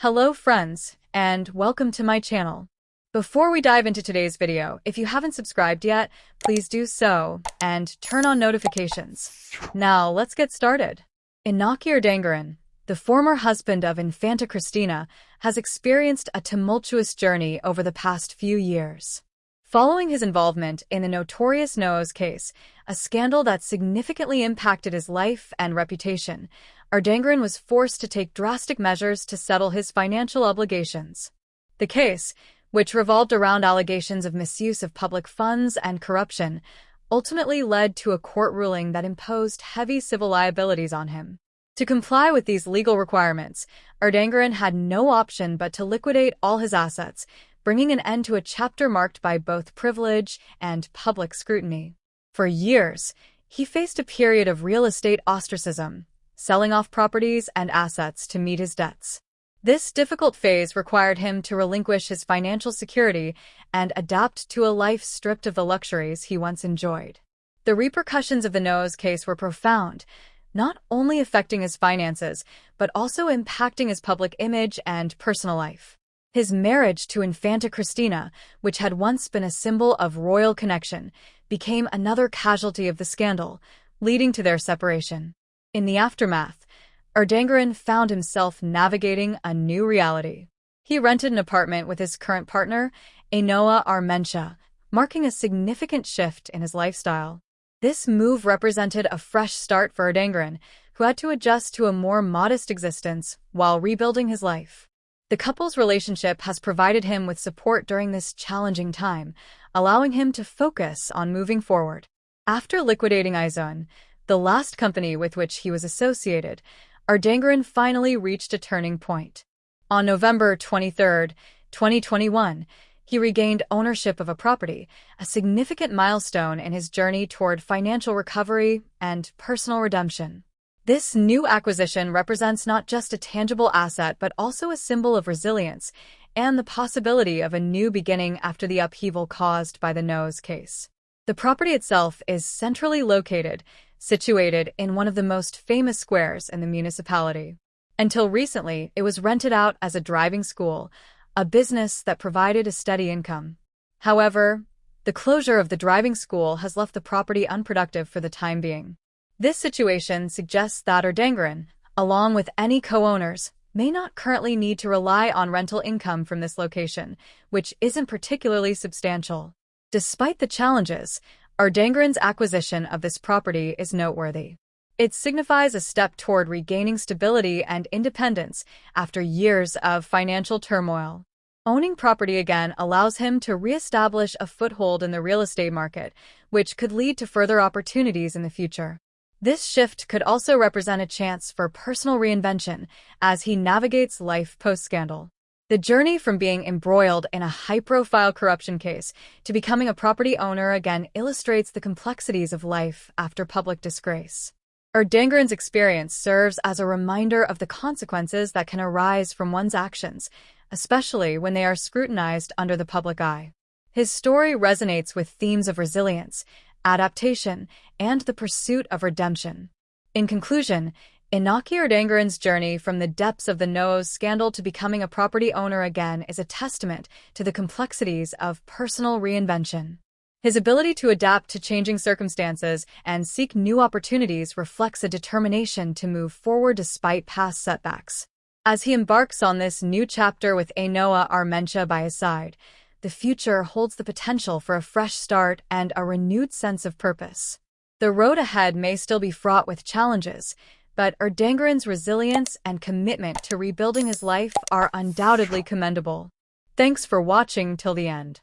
Hello friends, and welcome to my channel. Before we dive into today's video, if you haven't subscribed yet, please do so, and turn on notifications. Now, let's get started. Iñaki Urdangarin, the former husband of Infanta Cristina, has experienced a tumultuous journey over the past few years. Following his involvement in the notorious Nose case, a scandal that significantly impacted his life and reputation, Urdangarin was forced to take drastic measures to settle his financial obligations. The case, which revolved around allegations of misuse of public funds and corruption, ultimately led to a court ruling that imposed heavy civil liabilities on him. To comply with these legal requirements, Urdangarin had no option but to liquidate all his assets, bringing an end to a chapter marked by both privilege and public scrutiny. For years, he faced a period of real estate ostracism, selling off properties and assets to meet his debts. This difficult phase required him to relinquish his financial security and adapt to a life stripped of the luxuries he once enjoyed. The repercussions of the Nose case were profound, not only affecting his finances, but also impacting his public image and personal life. His marriage to Infanta Cristina, which had once been a symbol of royal connection, became another casualty of the scandal, leading to their separation. In the aftermath, Urdangarin found himself navigating a new reality. He rented an apartment with his current partner, Iñaki Urdangarin, marking a significant shift in his lifestyle. This move represented a fresh start for Urdangarin, who had to adjust to a more modest existence while rebuilding his life. The couple's relationship has provided him with support during this challenging time, allowing him to focus on moving forward. After liquidating Izon, the last company with which he was associated, Urdangarin finally reached a turning point. On November 23, 2021, he regained ownership of a property, a significant milestone in his journey toward financial recovery and personal redemption. This new acquisition represents not just a tangible asset but also a symbol of resilience and the possibility of a new beginning after the upheaval caused by the Nose case. The property itself is centrally located, situated in one of the most famous squares in the municipality. Until recently, it was rented out as a driving school, a business that provided a steady income. However, the closure of the driving school has left the property unproductive for the time being. This situation suggests that Urdangarin, along with any co-owners, may not currently need to rely on rental income from this location, which isn't particularly substantial. Despite the challenges, Urdangarin's acquisition of this property is noteworthy. It signifies a step toward regaining stability and independence after years of financial turmoil. Owning property again allows him to reestablish a foothold in the real estate market, which could lead to further opportunities in the future. This shift could also represent a chance for personal reinvention as he navigates life post-scandal. The journey from being embroiled in a high-profile corruption case to becoming a property owner again illustrates the complexities of life after public disgrace. Urdangarin's experience serves as a reminder of the consequences that can arise from one's actions, especially when they are scrutinized under the public eye. His story resonates with themes of resilience, adaptation, and the pursuit of redemption. In conclusion, Iñaki Urdangarin's journey from the depths of the Nose scandal to becoming a property owner again is a testament to the complexities of personal reinvention. His ability to adapt to changing circumstances and seek new opportunities reflects a determination to move forward despite past setbacks. As he embarks on this new chapter with Iñaki Urdangarin by his side, the future holds the potential for a fresh start and a renewed sense of purpose. The road ahead may still be fraught with challenges, but Urdangarin's resilience and commitment to rebuilding his life are undoubtedly commendable. Thanks for watching till the end.